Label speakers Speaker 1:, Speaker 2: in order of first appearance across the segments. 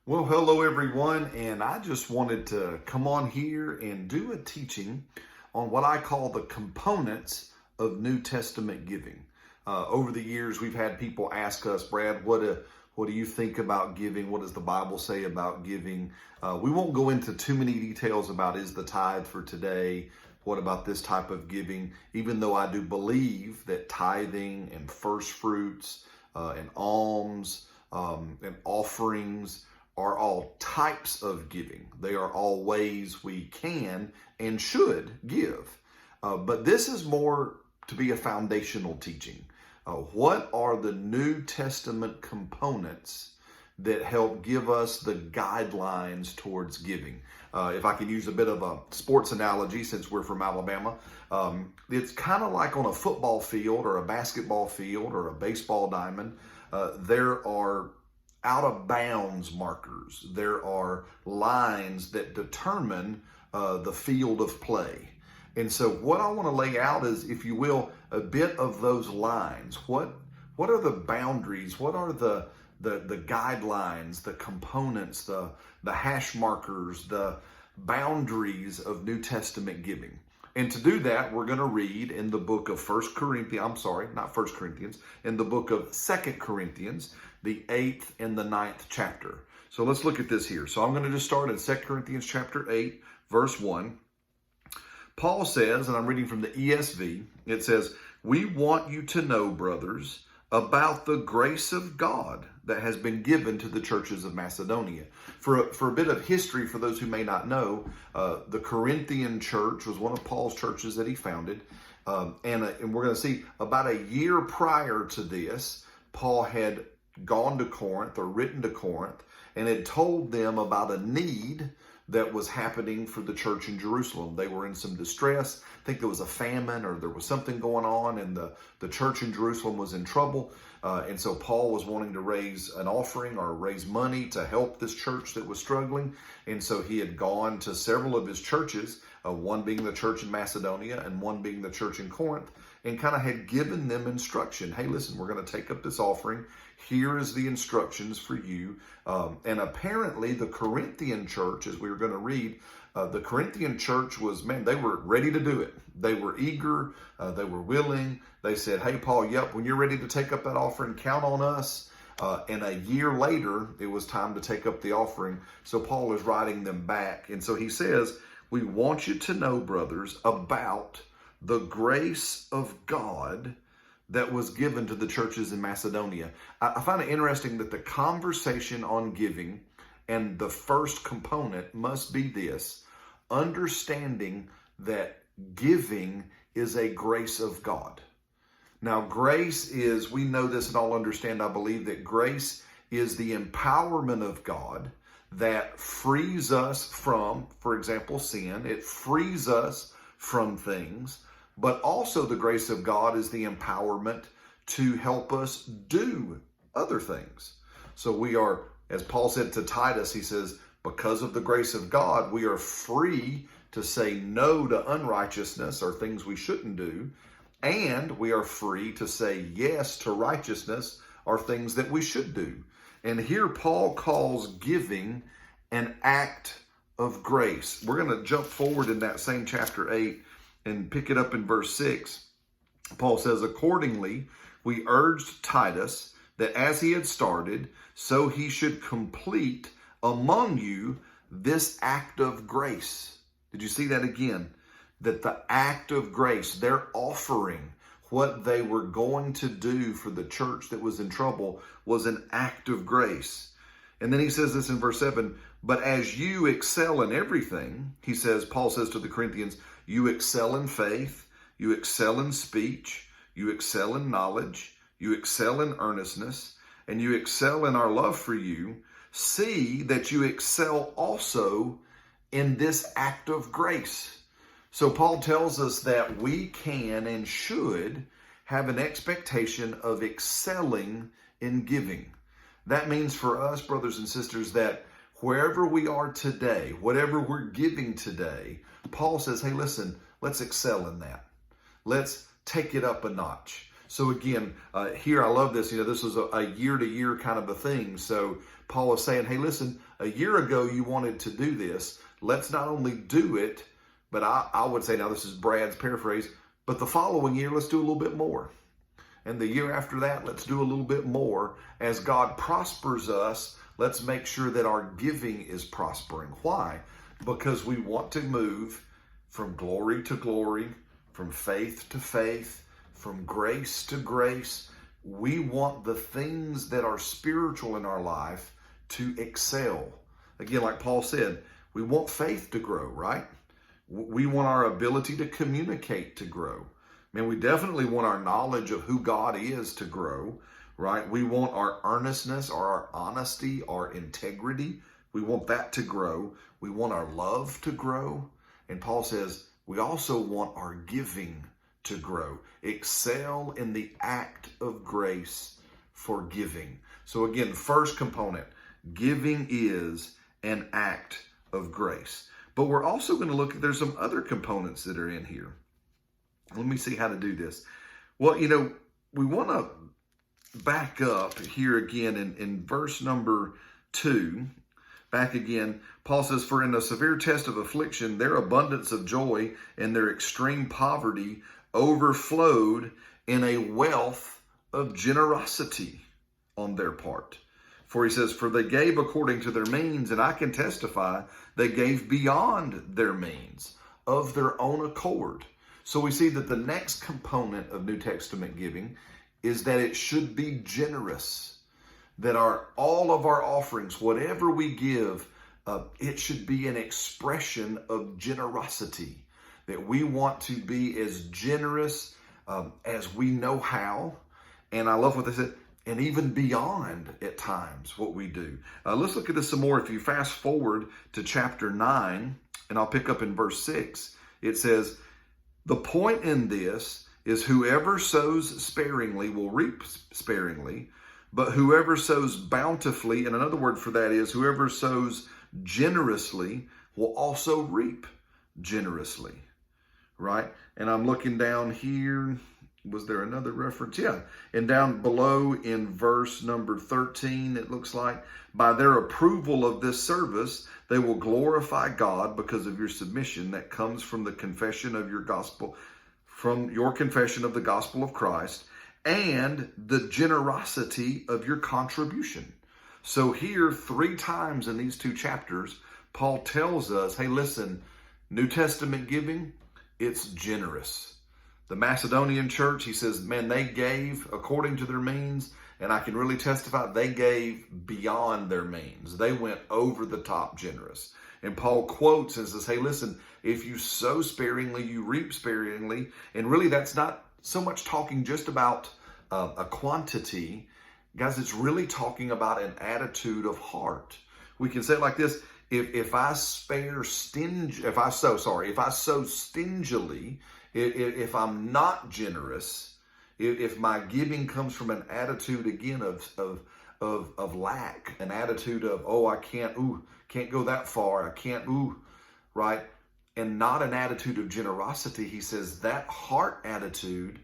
Speaker 1: Well, hello everyone, and I just wanted to come on here and do a teaching on what I call the components of New Testament giving. Over the years, we've had people ask us, Brad, what do you think about giving? What does the Bible say about giving? We won't go into too many details about is the tithe for today, what about this type of giving, even though I do believe that tithing and first fruits and alms and offerings are all types of giving. They are all ways we can and should give. But this is more to be a foundational teaching. What are the New Testament components that help give us the guidelines towards giving? If I could use a bit of a sports analogy, since we're from Alabama, it's kind of like on a football field or a basketball field or a baseball diamond. There are out of bounds markers. There are lines that determine the field of play. And so what I want to lay out is, if you will, a bit of those lines. What are the boundaries? What are the guidelines, the components, the hash markers, the boundaries of New Testament giving? And to do that, we're going to read in the book of in the book of 2 Corinthians, the 8th and the 9th chapter. So let's look at this here. So I'm going to just start in 2 Corinthians chapter 8, verse 1. Paul says, and I'm reading from the ESV, it says, "We want you to know, brothers, about the grace of God that has been given to the churches of Macedonia." For a bit of history, for those who may not know, the Corinthian church was one of Paul's churches that he founded. And we're going to see about a year prior to this, Paul had gone to Corinth or written to Corinth and had told them about a need that was happening for the church in Jerusalem. They were in some distress. I think there was a famine or there was something going on, and the church in Jerusalem was in trouble. And so Paul was wanting to raise an offering or raise money to help this church that was struggling. And so he had gone to several of his churches, one being the church in Macedonia and one being the church in Corinth, and kind of had given them instruction. Hey, listen, we're going to take up this offering. Here is the instructions for you. And apparently the Corinthian church, as we were going to read, the Corinthian church was, they were ready to do it. They were eager. They were willing. They said, hey, Paul, yep, when you're ready to take up that offering, count on us. And a year later, it was time to take up the offering. So Paul is writing them back. And so he says, we want you to know, brothers, about the grace of God that was given to the churches in Macedonia. I find it interesting that the conversation on giving and the first component must be this: understanding that giving is a grace of God. Now, grace is, we know this and all understand, I believe, that grace is the empowerment of God that frees us from, for example, sin. It frees us from things. But also the grace of God is the empowerment to help us do other things. So we are, as Paul said to Titus, he says, because of the grace of God, we are free to say no to unrighteousness or things we shouldn't do. And we are free to say yes to righteousness or things that we should do. And here Paul calls giving an act of grace. We're going to jump forward in that same chapter 8 and pick it up in verse 6. Paul says, accordingly, we urged Titus that as he had started, so he should complete among you this act of grace. Did you see that again? That the act of grace, their offering, what they were going to do for the church that was in trouble, was an act of grace. And then he says this in verse 7, but as you excel in everything, he says, Paul says to the Corinthians, you excel in faith, you excel in speech, you excel in knowledge, you excel in earnestness, and you excel in our love for you. See that you excel also in this act of grace. So Paul tells us that we can and should have an expectation of excelling in giving. That means for us, brothers and sisters, that wherever we are today, whatever we're giving today, Paul says, hey, listen, let's excel in that. Let's take it up a notch. So again, here I love this. This is a year-to-year kind of a thing. So Paul is saying, hey, listen, a year ago you wanted to do this. Let's not only do it, but I would say, now this is Brad's paraphrase, but the following year, let's do a little bit more. And the year after that, let's do a little bit more. As God prospers us, let's make sure that our giving is prospering. Why? Because we want to move from glory to glory, from faith to faith, from grace to grace. We want the things that are spiritual in our life to excel. Again, like Paul said, we want faith to grow, right? We want our ability to communicate to grow. Man, we definitely want our knowledge of who God is to grow, right? We want our earnestness or our honesty, our integrity. We want that to grow. We want our love to grow. And Paul says, we also want our giving to grow. Excel in the act of grace for giving. So again, first component, giving is an act of grace. But we're also going to look at, there's some other components that are in here. Let me see how to do this. Well, we want to back up here again in verse number 2. Back again, Paul says, for in a severe test of affliction, their abundance of joy and their extreme poverty overflowed in a wealth of generosity on their part. For he says, for they gave according to their means, and I can testify, they gave beyond their means of their own accord. So we see that the next component of New Testament giving is that it should be generous. That all of our offerings, whatever we give, it should be an expression of generosity. That we want to be as generous as we know how. And I love what they said, and even beyond at times what we do. Let's look at this some more. If you fast forward to chapter 9, and I'll pick up in verse 6, it says, the point in this is whoever sows sparingly will reap sparingly, but whoever sows bountifully, and another word for that is whoever sows generously will also reap generously, right? And I'm looking down here. Was there another reference? Yeah. And down below in verse number 13, it looks like, by their approval of this service, they will glorify God because of your submission that comes from the confession of your gospel, from your confession of the gospel of Christ, and the generosity of your contribution. So here, 3 times in these 2 chapters, Paul tells us, hey, listen, New Testament giving, it's generous. The Macedonian church, he says, man, they gave according to their means, and I can really testify they gave beyond their means. They went over the top generous. And Paul quotes and says, hey, listen, if you sow sparingly, you reap sparingly. And really, that's not so much talking just about a quantity. Guys, it's really talking about an attitude of heart. We can say it like this. If I sow stingily, if I'm not generous, if my giving comes from an attitude again of lack, an attitude of, I can't go that far, I can't, right? And not an attitude of generosity, he says that heart attitude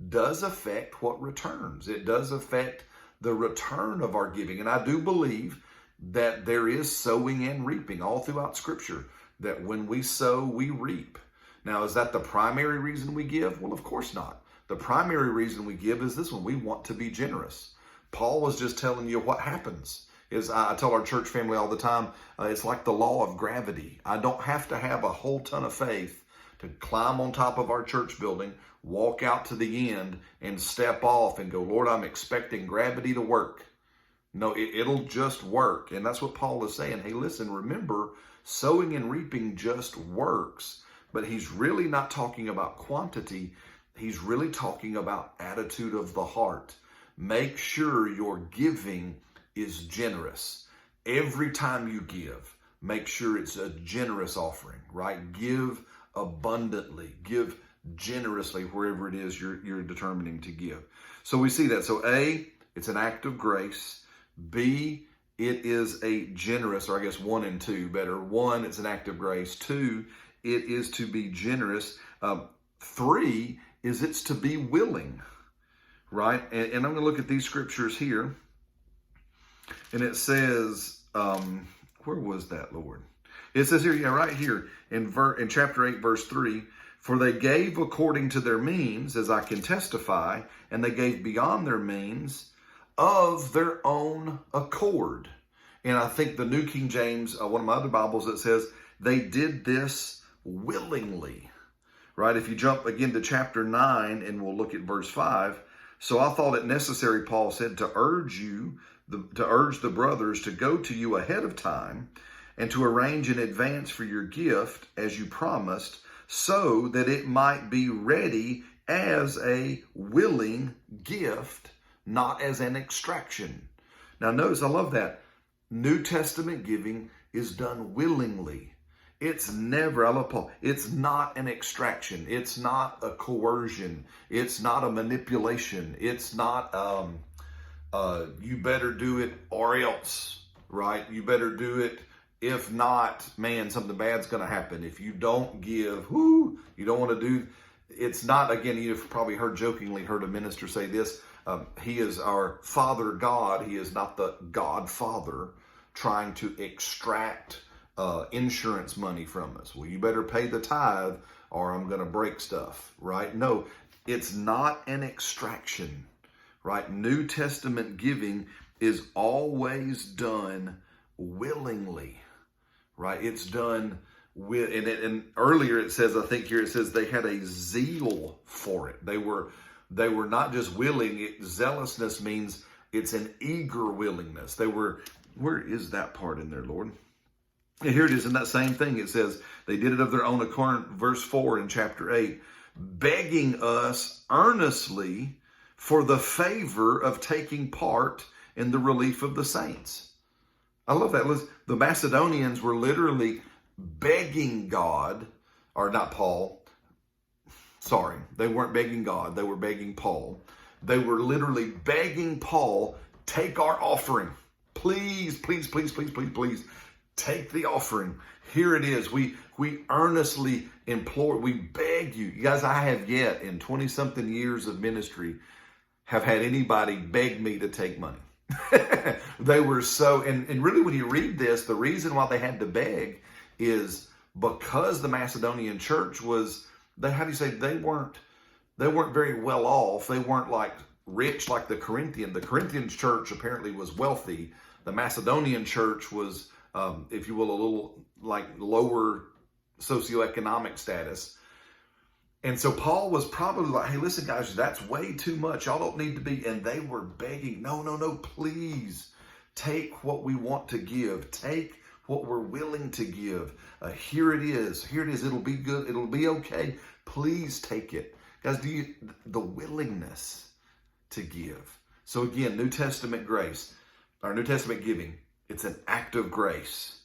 Speaker 1: does affect what returns. It does affect the return of our giving. And I do believe that there is sowing and reaping all throughout Scripture, that when we sow, we reap. Now, is that the primary reason we give? Well, of course not. The primary reason we give is this one. We want to be generous. Paul was just telling you what happens. I tell our church family all the time, it's like the law of gravity. I don't have to have a whole ton of faith to climb on top of our church building, walk out to the end, and step off and go, Lord, I'm expecting gravity to work. No, it'll just work. And that's what Paul is saying. Hey, listen, remember, sowing and reaping just works. But he's really not talking about quantity. He's really talking about attitude of the heart. Make sure your giving is generous. Every time you give, make sure it's a generous offering, right? Give abundantly. Give generously wherever it is you're determining to give. So we see that. So A, it's an act of grace. B, it is a generous, or I guess 1 and 2 better. 1, it's an act of grace. 2, it is to be generous. 3 is it's to be willing, right? And I'm going to look at these scriptures here. And it says, where was that, Lord? It says here, yeah, right here in chapter 8, verse 3, for they gave according to their means, as I can testify, and they gave beyond their means of their own accord. And I think the New King James, one of my other Bibles, it says they did this willingly, right? If you jump again to chapter 9, and we'll look at verse 5. So I thought it necessary, Paul said, to urge the brothers to go to you ahead of time and to arrange in advance for your gift as you promised, so that it might be ready as a willing gift, not as an extraction. Now notice, I love that. New Testament giving is done willingly. It's never, I love Paul, it's not an extraction. It's not a coercion. It's not a manipulation. It's not, you better do it or else, right? You better do it. If not, man, something bad's going to happen. If you don't give, you don't want to do, it's not, again, you've probably jokingly heard a minister say this, he is our Father God. He is not the Godfather trying to extract insurance money from us. Well, you better pay the tithe or I'm going to break stuff, right? No, it's not an extraction, right? New Testament giving is always done willingly, right? It's done with, and earlier it says, I think here it says they had a zeal for it. They were not just willing. Zealousness means it's an eager willingness. They were, where is that part in there, Lord? And here it is in that same thing. It says they did it of their own accord, verse 4 in chapter 8, begging us earnestly for the favor of taking part in the relief of the saints. I love that. The Macedonians were literally begging God, or not Paul. Sorry, they weren't begging God. They were begging Paul. They were literally begging Paul, take our offering. Please, please, please, please, please, please, take the offering. Here it is. We earnestly implore, we beg you. You guys, I have yet in 20-something years of ministry have had anybody beg me to take money. They were so, and really when you read this, the reason why they had to beg is because the Macedonian church was, they weren't very well off. They weren't like rich like the Corinthian. The Corinthian church apparently was wealthy. The Macedonian church was, if you will, a little like lower socioeconomic status. And so Paul was probably like, hey, listen, guys, that's way too much. Y'all don't need to be. And they were begging, no, please take what we want to give. Take what we're willing to give. Here it is. It'll be good. It'll be okay. Please take it. Guys, the willingness to give. So again, New Testament grace, or New Testament giving, it's an act of grace.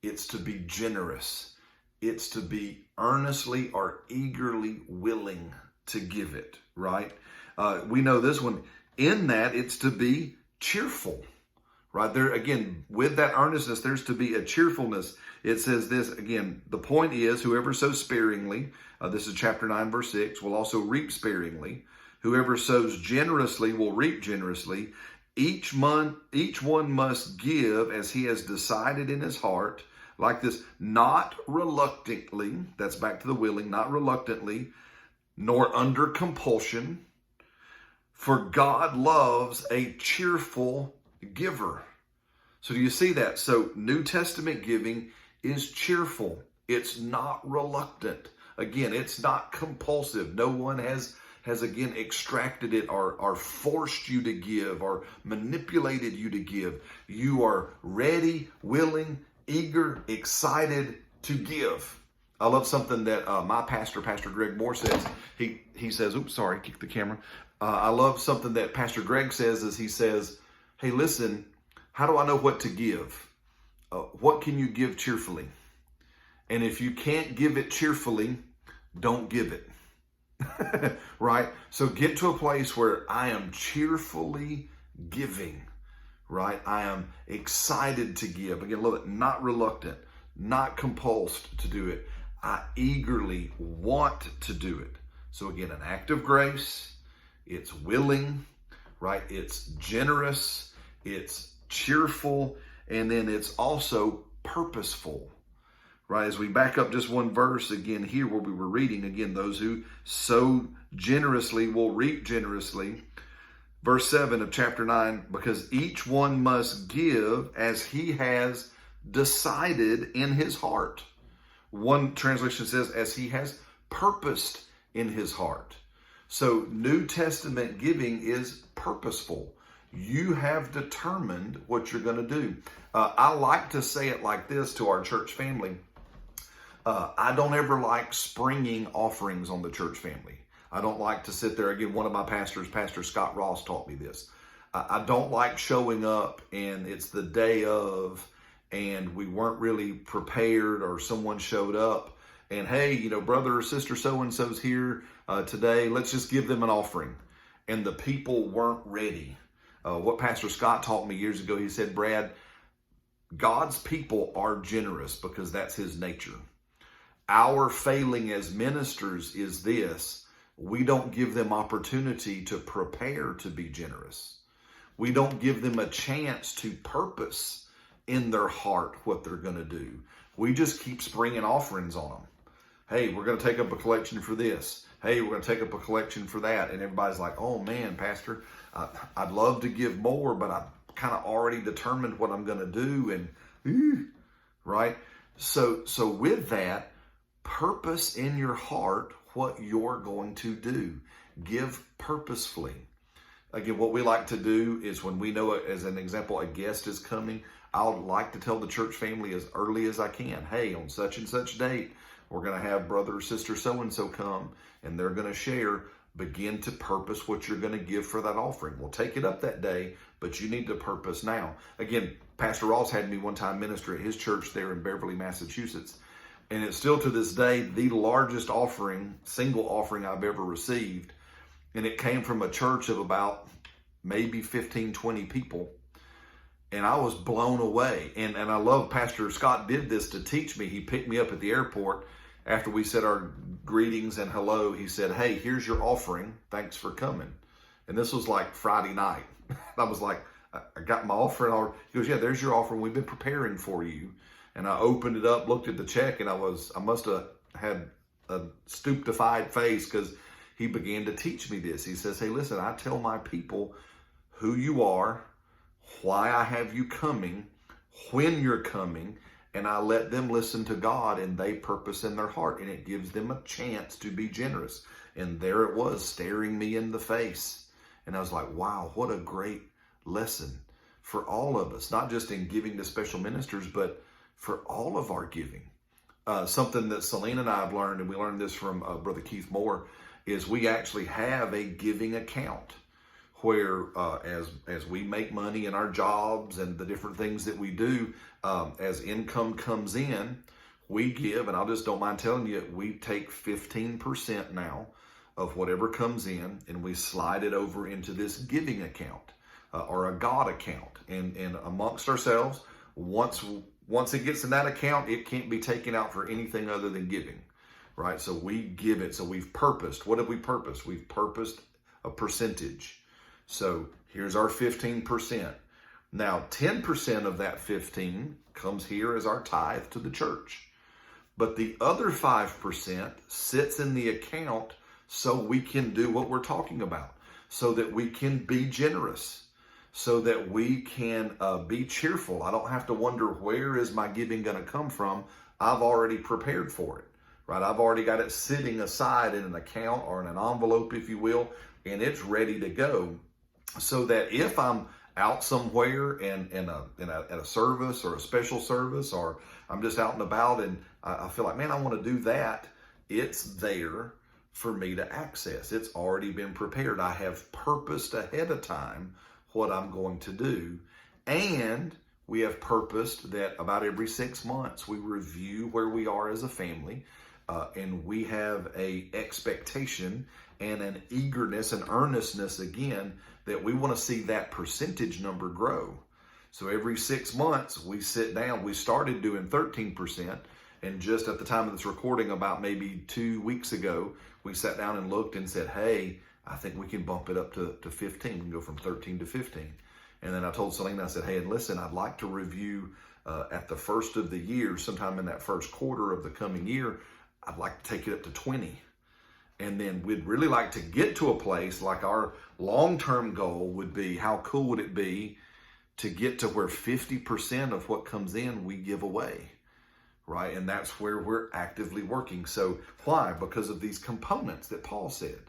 Speaker 1: It's to be generous. It's to be earnestly or eagerly willing to give it, right? We know this one. In that, it's to be cheerful, right? There, again, with that earnestness, there's to be a cheerfulness. It says this, again, the point is, whoever sows sparingly, this is chapter 9, verse 6, will also reap sparingly. Whoever sows generously will reap generously. Each one must give as he has decided in his heart, like this, not reluctantly, that's back to the willing, not reluctantly, nor under compulsion, for God loves a cheerful giver. So do you see that? So New Testament giving is cheerful. It's not reluctant. Again, it's not compulsive. No one has again extracted it or forced you to give or manipulated you to give. You are ready, willing, eager, excited to give. I love something that my pastor, Pastor Greg Moore, says. He says, oops, sorry, kick the camera. I love something that Pastor Greg says is he says, hey, listen, how do I know what to give? What can you give cheerfully? And if you can't give it cheerfully, don't give it. Right? So get to a place where I am cheerfully giving, right? I am excited to give. Again, love it. Not reluctant, not compulsed to do it. I eagerly want to do it. So again, an act of grace. it's willing, right? It's generous, it's cheerful, and then it's also purposeful, right? As we back up just one verse again here where we were reading, again, those who sow generously will reap generously. Verse 7 of chapter 9, because each one must give as he has decided in his heart. One translation says, as he has purposed in his heart. So New Testament giving is purposeful. You have determined what you're going to do. I like to say it like this to our church family. I don't ever like springing offerings on the church family. I don't like to sit there. Again, one of my pastors, Pastor Scott Ross, taught me this. I don't like showing up and it's the day of and we weren't really prepared, or someone showed up and, hey, brother or sister so-and-so's here today. Let's just give them an offering. And the people weren't ready. What Pastor Scott taught me years ago, he said, Brad, God's people are generous because that's his nature. Our failing as ministers is this: we don't give them opportunity to prepare to be generous. We don't give them a chance to purpose in their heart what they're going to do. We just keep springing offerings on them. Hey, we're going to take up a collection for this. Hey, we're going to take up a collection for that. And everybody's like, oh man, Pastor, I'd love to give more, but I've kind of already determined what I'm going to do. And, right? So with that, purpose in your heart what you're going to do. Give purposefully. Again, what we like to do is when we know, as an example, a guest is coming, I'll like to tell the church family as early as I can, hey, on such and such date, we're going to have brother or sister so-and-so come, and they're going to share. Begin to purpose what you're going to give for that offering. We'll take it up that day, but you need to purpose now. Again, Pastor Ross had me one time minister at his church there in Beverly, Massachusetts. And it's still to this day the largest offering, single offering I've ever received. And it came from a church of about maybe 15, 20 people. And I was blown away. And I love Pastor Scott did this to teach me. He picked me up at the airport after we said our greetings and hello. He said, hey, here's your offering. Thanks for coming. And this was like Friday night. I was like, I got my offering. He goes, yeah, there's your offering. We've been preparing for you. And I opened it up, looked at the check, and I must have had a stupefied face because he began to teach me this. He says, hey, listen, I tell my people who you are, why I have you coming, when you're coming, and I let them listen to God, and they purpose in their heart, and it gives them a chance to be generous. And there it was, staring me in the face. And I was like, wow, what a great lesson for all of us, not just in giving to special ministers, but for all of our giving. Something that Selena and I have learned, and we learned this from Brother Keith Moore, is we actually have a giving account where as we make money in our jobs and the different things that we do, as income comes in, we give, and I just don't mind telling you, we take 15% now of whatever comes in, and we slide it over into this giving account or a God account. And amongst ourselves, once it gets in that account, it can't be taken out for anything other than giving, right? So we give it. So we've purposed. What have we purposed? We've purposed a percentage. So here's our 15%. Now, 10% of that 15 comes here as our tithe to the church. But the other 5% sits in the account so we can do what we're talking about, so that we can be generous, so that we can be cheerful. I don't have to wonder, where is my giving going to come from? I've already prepared for it, right? I've already got it sitting aside in an account or in an envelope, if you will, and it's ready to go. So that if I'm out somewhere and at a service or a special service, or I'm just out and about and I feel like, man, I want to do that, it's there for me to access. It's already been prepared. I have purposed ahead of time what I'm going to do. And we have purposed that about every 6 months we review where we are as a family, and we have a expectation and an eagerness and earnestness again that we want to see that percentage number grow. So every 6 months we sit down. We started doing 13%, and just at the time of this recording, about maybe 2 weeks ago, we sat down and looked and said, hey, I think we can bump it up to 15. We can go from 13 to 15. And then I told Selena, I said, hey, and listen, I'd like to review at the first of the year, sometime in that first quarter of the coming year, I'd like to take it up to 20. And then we'd really like to get to a place, like our long-term goal would be, how cool would it be to get to where 50% of what comes in we give away, right? And that's where we're actively working. So why? Because of these components that Paul said.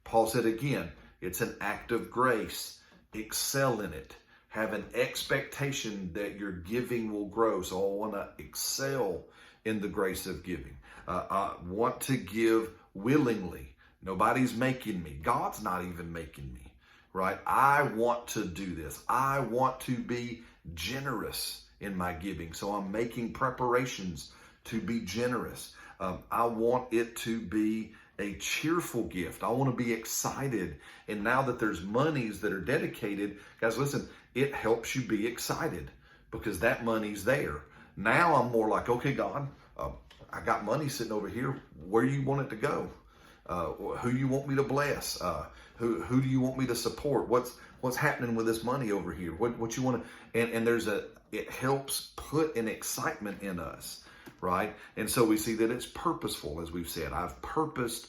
Speaker 1: Paul said, again, it's an act of grace. Excel in it. Have an expectation that your giving will grow. So I want to excel in the grace of giving. I want to give willingly. Nobody's making me. God's not even making me, right? I want to do this. I want to be generous in my giving. So I'm making preparations to be generous. I want it to be a cheerful gift. I want to be excited. And now that there's monies that are dedicated, guys, listen, it helps you be excited because that money's there. Now I'm more like, okay, God, I got money sitting over here. Where do you want it to go? Who you want me to bless? Who do you want me to support? What's happening with this money over here? What you want to, and it helps put an excitement in us, right? And so we see that it's purposeful, as we've said. I've purposed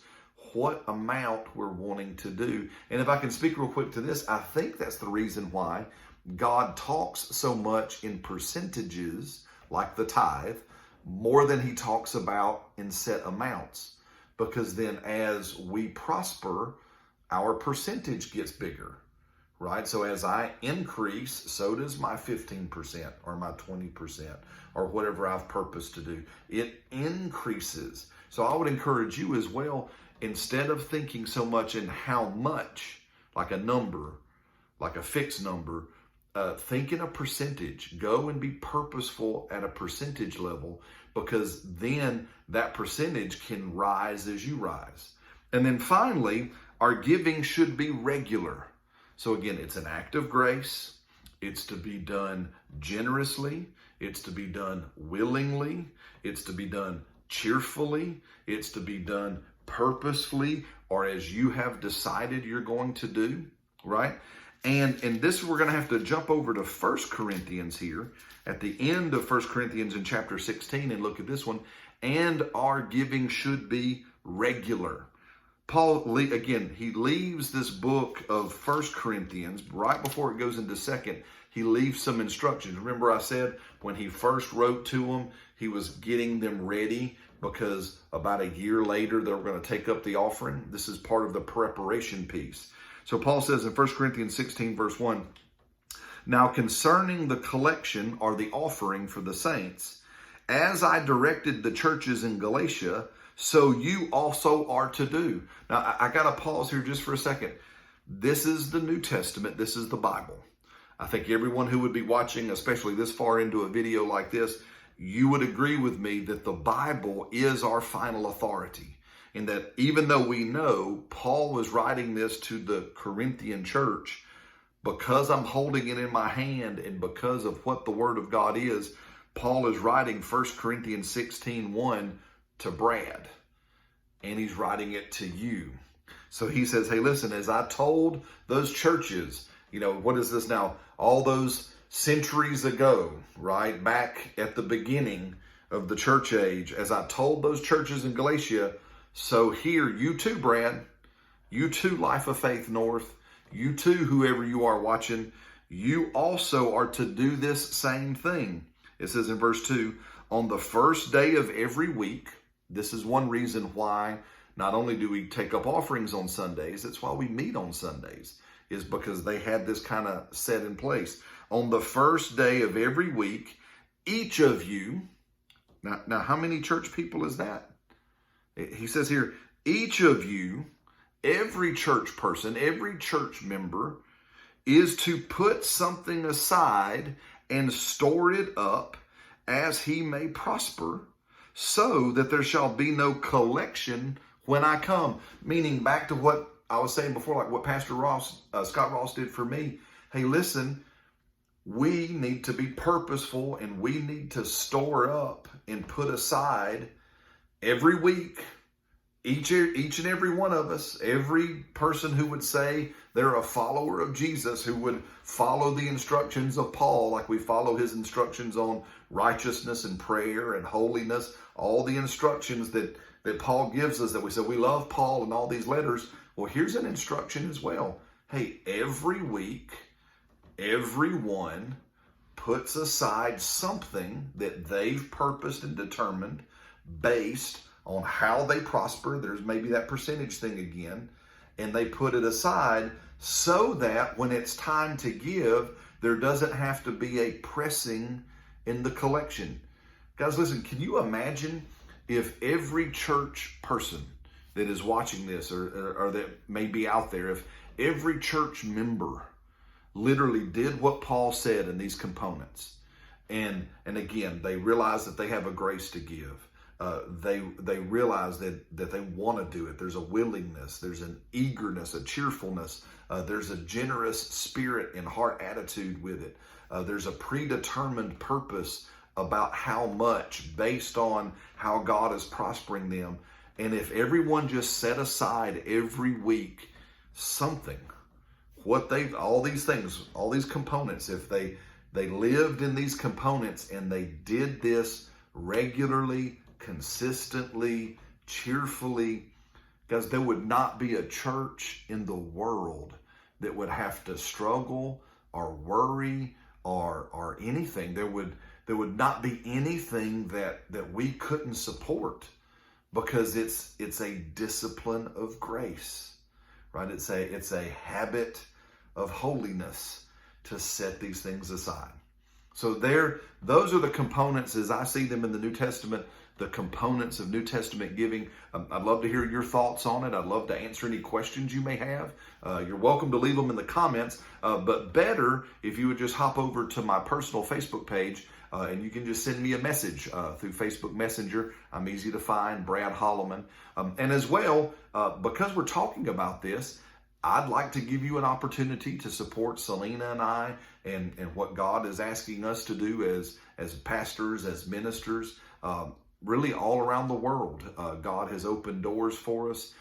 Speaker 1: what amount we're wanting to do. And if I can speak real quick to this, I think that's the reason why God talks so much in percentages, like the tithe, more than he talks about in set amounts. Because then as we prosper, our percentage gets bigger, right? So as I increase, so does my 15% or my 20% or whatever I've purposed to do. It increases. So I would encourage you as well, instead of thinking so much in how much, like a number, like a fixed number, think in a percentage. Go and be purposeful at a percentage level, because then that percentage can rise as you rise. And then finally, our giving should be regular. So again, it's an act of grace. It's to be done generously. It's to be done willingly. It's to be done cheerfully. It's to be done purposefully, or as you have decided you're going to do, right? And this, we're going to have to jump over to 1 Corinthians here at the end of 1 Corinthians in chapter 16 and look at this one. And our giving should be regular. Paul, again, he leaves this book of 1 Corinthians right before it goes into 2nd. He leaves some instructions. Remember I said when he first wrote to them, he was getting them ready because about a year later they were going to take up the offering. This is part of the preparation piece. So Paul says in 1 Corinthians 16, verse 1, now concerning the collection or the offering for the saints, as I directed the churches in Galatia, so you also are to do. Now, I got to pause here just for a second. This is the New Testament. This is the Bible. I think everyone who would be watching, especially this far into a video like this, you would agree with me that the Bible is our final authority. In that even though we know Paul was writing this to the Corinthian church, because I'm holding it in my hand and because of what the Word of God is, Paul is writing 1 Corinthians 16:1 to Brad, and he's writing it to you. So he says, hey, listen, as I told those churches, what is this now? All those centuries ago, right? Back at the beginning of the church age, as I told those churches in Galatia, so here, you too, Brad, you too, Life of Faith North, you too, whoever you are watching, you also are to do this same thing. It says in verse 2, on the first day of every week, this is one reason why not only do we take up offerings on Sundays, it's why we meet on Sundays, is because they had this kind of set in place. On the first day of every week, each of you, now how many church people is that? He says here, each of you, every church person, every church member is to put something aside and store it up as he may prosper, so that there shall be no collection when I come. Meaning back to what I was saying before, like what Pastor Scott Ross did for me. Hey, listen, we need to be purposeful and we need to store up and put aside every week, each and every one of us, every person who would say they're a follower of Jesus, who would follow the instructions of Paul, like we follow his instructions on righteousness and prayer and holiness, all the instructions that Paul gives us, that we say we love Paul and all these letters. Well, here's an instruction as well. Hey, every week, everyone puts aside something that they've purposed and determined based on how they prosper. There's maybe that percentage thing again. And they put it aside so that when it's time to give, there doesn't have to be a pressing in the collection. Guys, listen, can you imagine if every church person that is watching this or that may be out there, if every church member literally did what Paul said in these components, and again, they realize that they have a grace to give. They realize that they want to do it. There's a willingness, there's an eagerness, a cheerfulness, there's a generous spirit and heart attitude with it. There's a predetermined purpose about how much based on how God is prospering them. And if everyone just set aside every week something, all these things, all these components, if they lived in these components and they did this regularly, consistently, cheerfully, guys, there would not be a church in the world that would have to struggle or worry or anything. There would not be anything that we couldn't support, because it's a discipline of grace, right? It's a habit of holiness to set these things aside. So those are the components as I see them in the New Testament, the components of New Testament giving. I'd love to hear your thoughts on it. I'd love to answer any questions you may have. You're welcome to leave them in the comments, but better if you would just hop over to my personal Facebook page, and you can just send me a message through Facebook Messenger. I'm easy to find, Brad Holloman. And as well, because we're talking about this, I'd like to give you an opportunity to support Selena and I and what God is asking us to do as pastors, as ministers, really all around the world. God has opened doors for us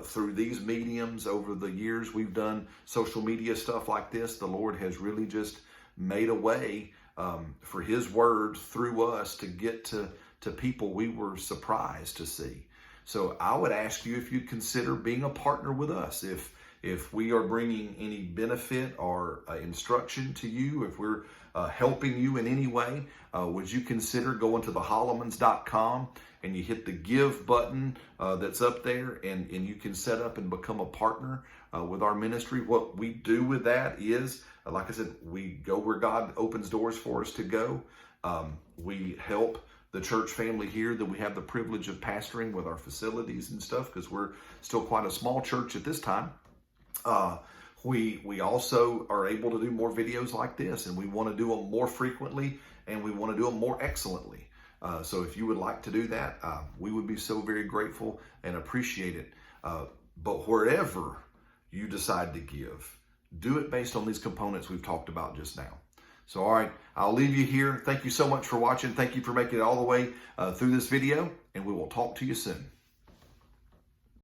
Speaker 1: through these mediums over the years. We've done social media stuff like this. The Lord has really just made a way for His word through us to get to people we were surprised to see. So I would ask you if you'd consider being a partner with us. If we are bringing any benefit or instruction to you, if we're helping you in any way, would you consider going to thehollamans.com and you hit the give button that's up there, and you can set up and become a partner with our ministry. What we do with that is, like I said, we go where God opens doors for us to go. We help the church family here that we have the privilege of pastoring with our facilities and stuff, because we're still quite a small church at this time. We also are able to do more videos like this, and we want to do them more frequently, and we want to do them more excellently. So if you would like to do that, we would be so very grateful and appreciate it. But wherever you decide to give, do it based on these components we've talked about just now. So, all right, I'll leave you here. Thank you so much for watching. Thank you for making it all the way through this video, and we will talk to you soon.